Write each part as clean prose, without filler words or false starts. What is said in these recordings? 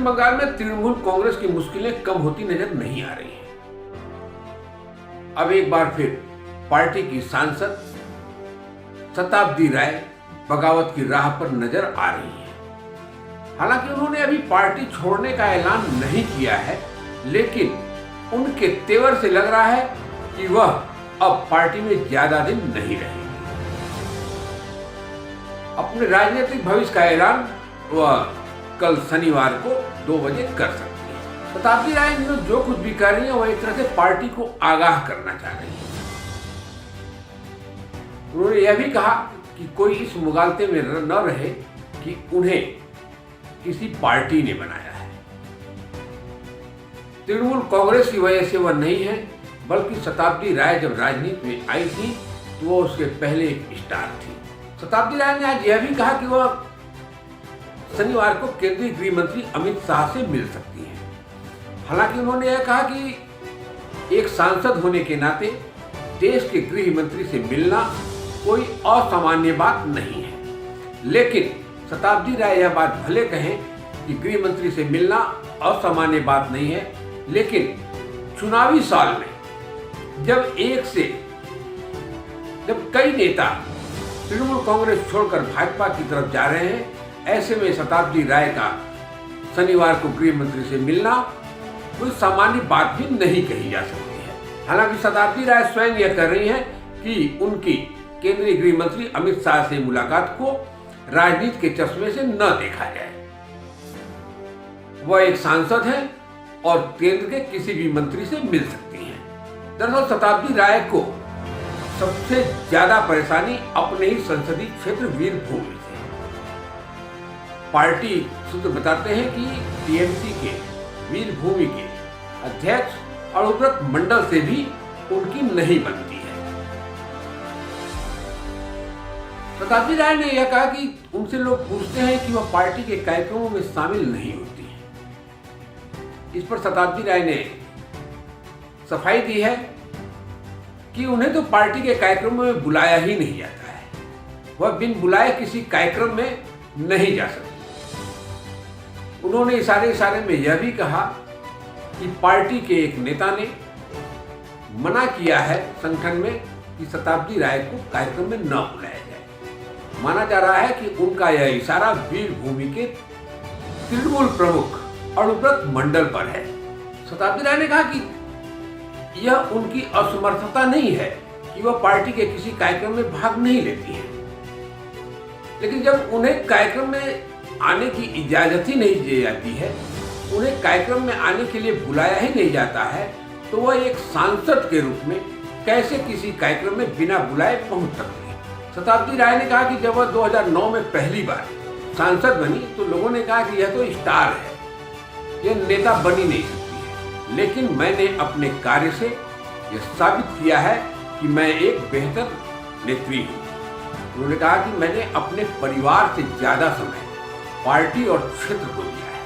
बंगाल में तृणमूल कांग्रेस की मुश्किलें कम होती नजर नहीं आ रही हैं। अब एक बार फिर पार्टी की सांसद शताब्दी राय बगावत की राह पर नजर आ रही हैं। हालांकि उन्होंने अभी पार्टी छोड़ने का ऐलान नहीं किया है, लेकिन उनके तेवर से लग रहा है कि वह अब पार्टी में ज्यादा दिन नहीं रहेंगे। अपने राजनीतिक भविष्य का ऐलान वह कल शनिवार को 2 बजे कर सकती है। शताब्दी राय जो कुछ भी कर रही है वह एक तरह से पार्टी को आगाह करना चाह रही है। उन्होंने यह भी कहा कि कोई इस मुगालते में न रहे कि उन्हें किसी पार्टी ने बनाया है। तृणमूल कांग्रेस की वजह से वह नहीं है, बल्कि शताब्दी राय जब राजनीति में आई थी तो वह उसके पहले एक स्टार थी। शताब्दी राय ने आज यह भी कहा कि वह शनिवार को केंद्रीय गृह मंत्री अमित शाह से मिल सकती हैं। हालांकि उन्होंने यह कहा कि एक सांसद होने के नाते देश के गृह मंत्री से मिलना कोई असामान्य बात नहीं है, लेकिन शताब्दी राय यह बात भले कहें कि गृह मंत्री से मिलना असामान्य बात नहीं है, लेकिन चुनावी साल में जब कई नेता तृणमूल कांग्रेस छोड़कर भाजपा की तरफ जा रहे हैं, ऐसे में शताब्दी राय का शनिवार को गृह मंत्री से मिलना कोई सामान्य बात भी नहीं कही जा सकती है। हालांकि शताब्दी राय स्वयं यह कर रही हैं कि उनकी केंद्रीय गृह मंत्री अमित शाह से मुलाकात को राजनीति के चश्मे से न देखा जाए। वह एक सांसद हैं और केंद्र के किसी भी मंत्री से मिल सकती हैं। दरअसल शताब्दी राय को सबसे ज्यादा परेशानी अपने ही संसदीय क्षेत्र वीरभूमि से। पार्टी सूत्र बताते हैं कि टीएमसी के वीरभूमि के अध्यक्ष अनुव्रत मंडल से भी उनकी नहीं बनती है। शताब्दी राय ने यह कहा कि उनसे लोग पूछते हैं कि वह पार्टी के कार्यक्रमों में शामिल नहीं होती हैं। इस पर शताब्दी राय ने सफाई दी है कि उन्हें तो पार्टी के कार्यक्रमों में बुलाया ही नहीं जाता है। वह बिन बुलाए किसी कार्यक्रम में नहीं जा सकती। उन्होंने इशारे में यह भी कहा कि पार्टी के एक नेता ने मना किया है संगठन में कि शताब्दी राय को कार्यक्रम में न बुलाया जाए। माना जा रहा है कि उनका यह इशारा वीरभूमि के तृणमूल प्रमुख अनुव्रत मंडल पर है। शताब्दी राय ने कहा कि यह उनकी असमर्थता नहीं है कि वह पार्टी के किसी कार्यक्रम में भाग नहीं लेती है, लेकिन जब उन्हें कार्यक्रम में आने की इजाजत ही नहीं दी जाती है, उन्हें कार्यक्रम में आने के लिए बुलाया ही नहीं जाता है, तो वह एक सांसद के रूप में कैसे किसी कार्यक्रम में बिना बुलाए पहुंच सकती है। शताब्दी राय ने कहा कि जब वह 2009 में पहली बार सांसद बनी तो लोगों ने कहा कि यह तो स्टार है, यह नेता बनी नहीं सकती है, लेकिन मैंने अपने कार्य से यह साबित किया है कि मैं एक बेहतर नेत्री हूँ। उन्होंने कहा कि मैंने अपने परिवार से ज्यादा समय पार्टी और क्षेत्र को दिया है।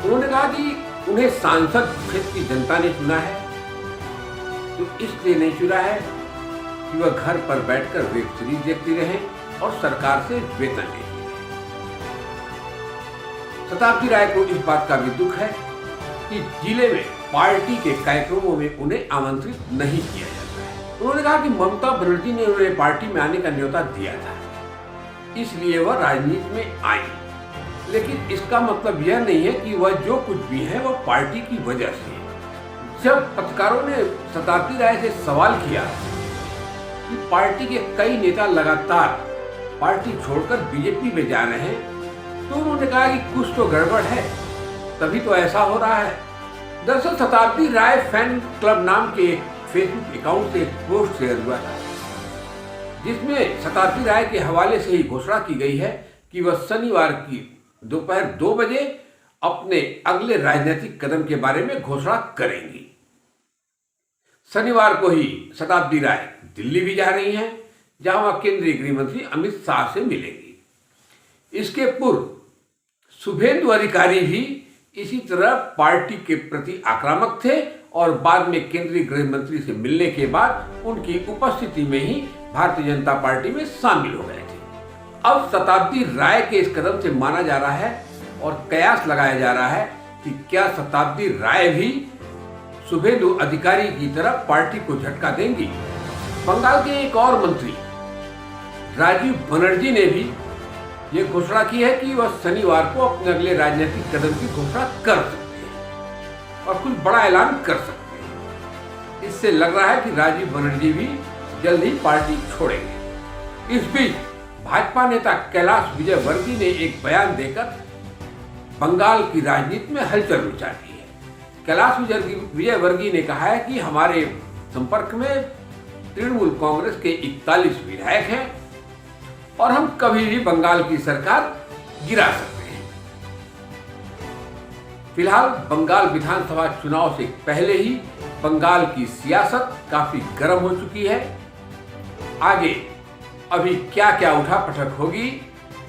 उन्होंने कहा कि उन्हें सांसद क्षेत्र की जनता ने चुना है, तो इसलिए नहीं चुना है कि वह घर पर बैठकर वेब सीरीज देखती रहें और सरकार से वेतन लेती रहें। शताब्दी राय को इस बात का भी दुख है कि जिले में पार्टी के कार्यक्रमों में उन्हें आमंत्रित नहीं किया जाता है। उन्होंने कहा कि ममता बनर्जी ने उन्हें पार्टी में आने का न्योता दिया था, इसलिए वह राजनीति में आई, लेकिन इसका मतलब यह नहीं है कि वह जो कुछ भी है वह पार्टी की वजह से है। जब पत्रकारों ने शताब्दी राय से सवाल किया कि पार्टी के कई नेता लगातार पार्टी छोड़कर बीजेपी में जा रहे हैं, तो उन्होंने कहा कि कुछ तो गड़बड़ है, तभी तो ऐसा हो रहा है। दरअसल शताब्दी राय फैन क्लब नाम के एक फेसबुक अकाउंट से एक पोस्ट शेयर हुआ था, जिसमें शताब्दी राय के हवाले से ही घोषणा की गई है कि वह शनिवार की दोपहर 2 बजे अपने अगले राजनीतिक कदम के बारे में घोषणा करेंगी। शनिवार को ही शताब्दी राय दिल्ली भी जा रही हैं, जहां वह केंद्रीय गृह मंत्री अमित शाह से मिलेंगी। इसके पूर्व शुभेंदु अधिकारी भी इसी तरह पार्टी के प्रति आक्रामक थे और बाद में केंद्रीय गृह मंत्री से मिलने के बाद उनकी उपस्थिति में ही भारतीय जनता पार्टी में शामिल हो गए थे। अब शताब्दी राय के इस कदम से माना जा रहा है और कयास लगाया जा रहा है कि क्या शताब्दी राय भी शुभेंदु अधिकारी की तरह पार्टी को झटका देंगी। बंगाल के एक और मंत्री राजीव बनर्जी ने भी ये घोषणा की है कि वह शनिवार को अपने अगले राजनीतिक कदम की घोषणा कर सकते हैं और कुछ बड़ा ऐलान कर सकते हैं। इससे लग रहा है कि राजीव बनर्जी भी जल्द ही पार्टी छोड़ेंगे। इस बीच भाजपा नेता कैलाश विजयवर्गीय ने एक बयान देकर बंगाल की राजनीति में हलचल मचा दी है। कैलाश विजयवर्गीय ने कहा है कि हमारे संपर्क में तृणमूल कांग्रेस के 41 विधायक हैं और हम कभी भी बंगाल की सरकार गिरा सकते हैं। फिलहाल बंगाल विधानसभा चुनाव से पहले ही बंगाल की सियासत काफी गर्म हो चुकी है। आगे अभी क्या क्या उठापटक होगी,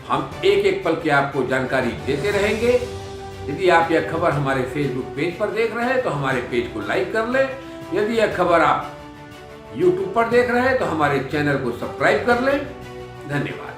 हम एक एक पल की आपको जानकारी देते रहेंगे। यदि आप यह खबर हमारे फेसबुक पेज पर देख रहे हैं तो हमारे पेज को लाइक कर लें। यदि यह खबर आप यूट्यूब पर देख रहे हैं तो हमारे चैनल को सब्सक्राइब कर लें। धन्यवाद।